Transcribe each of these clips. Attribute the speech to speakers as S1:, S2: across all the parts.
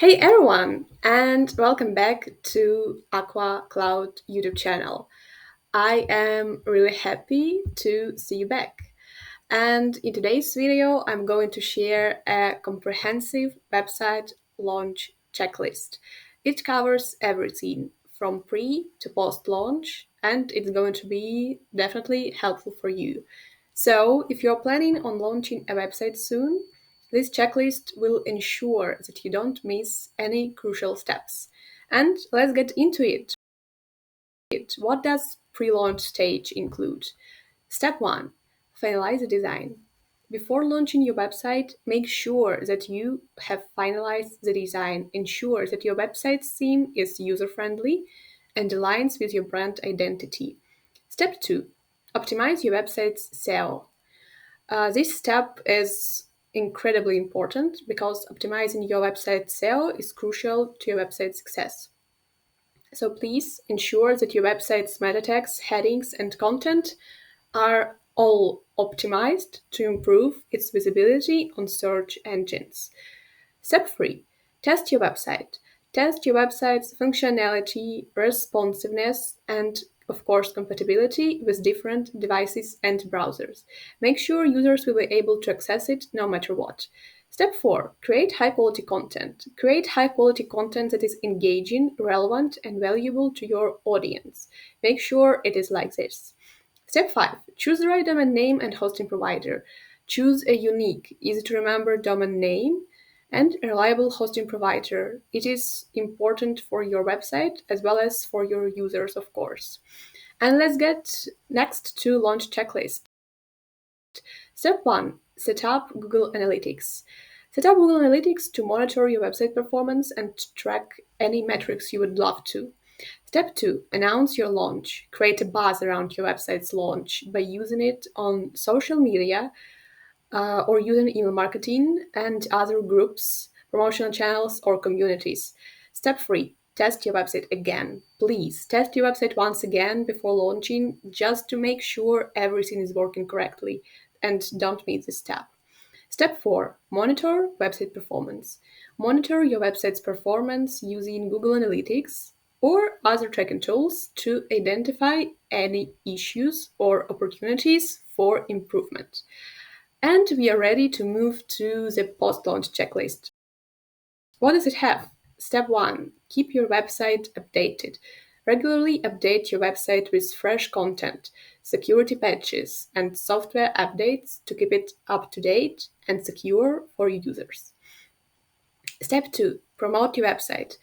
S1: Hey everyone, and welcome back to Aqua Cloud YouTube channel. I am really happy to see you back. And in today's video, I'm going to share a comprehensive website launch checklist. It covers everything from pre to post launch, and it's going to be definitely helpful for you. So, if you're planning on launching a website soon, this checklist will ensure that you don't miss any crucial steps. And let's get into it. What does pre-launch stage include? Step 1. Finalize the design. Before launching your website, make sure that you have finalized the design. Ensure that your website theme is user-friendly and aligns with your brand identity. Step 2. Optimize your website's SEO. This step is incredibly important because optimizing your website SEO is crucial to your website success. So please ensure that your website's meta tags, headings, and content are all optimized to improve its visibility on search engines. Step 3. Test your website. Test your website's functionality, responsiveness, and of course, compatibility with different devices and browsers. Make sure users will be able to access it no matter what. Step 4. Create high quality content. Create high quality content that is engaging, relevant, and valuable to your audience. Make sure it is like this. Step 5. Choose the right domain name and hosting provider. Choose a unique, easy to remember domain name and a reliable hosting provider. It is important for your website as well as for your users, of course. And let's get next to launch checklist. Step 1. Set up Google Analytics. Set up Google Analytics to monitor your website performance and track any metrics you would love to. Step 2. Announce your launch. Create a buzz around your website's launch by using it on social media or using email marketing and other groups, promotional channels, or communities. Step 3. Test your website again. Please test your website once again before launching just to make sure everything is working correctly and don't miss this step. Step 4. Monitor website performance. Monitor your website's performance using Google Analytics or other tracking tools to identify any issues or opportunities for improvement. And we are ready to move to the post-launch checklist. What does it have? Step 1. Keep your website updated. Regularly update your website with fresh content, security patches, and software updates to keep it up to date and secure for your users. Step 2. Promote your website.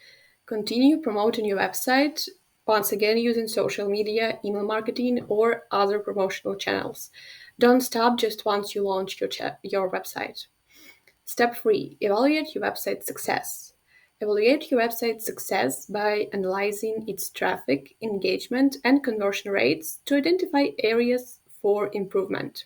S1: Continue promoting your website, once again using social media, email marketing, or other promotional channels. Don't stop just once you launch your website. Step 3. Evaluate your website success. Evaluate your website success by analyzing its traffic, engagement, and conversion rates to identify areas for improvement.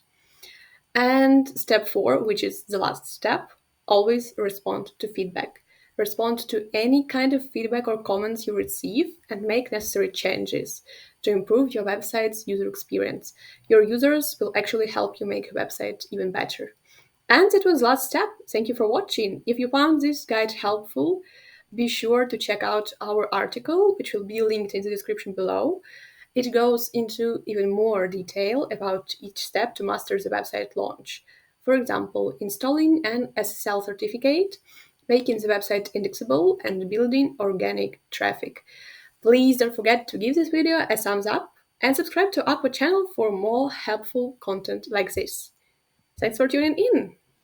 S1: And step 4, which is the last step, always respond to feedback. Respond to any kind of feedback or comments you receive and make necessary changes to improve your website's user experience. Your users will actually help you make your website even better. And that was the last step. Thank you for watching. If you found this guide helpful, be sure to check out our article, which will be linked in the description below. It goes into even more detail about each step to master the website launch. For example, installing an SSL certificate, making the website indexable, and building organic traffic. Please don't forget to give this video a thumbs up and subscribe to Aqua channel for more helpful content like this. Thanks for tuning in.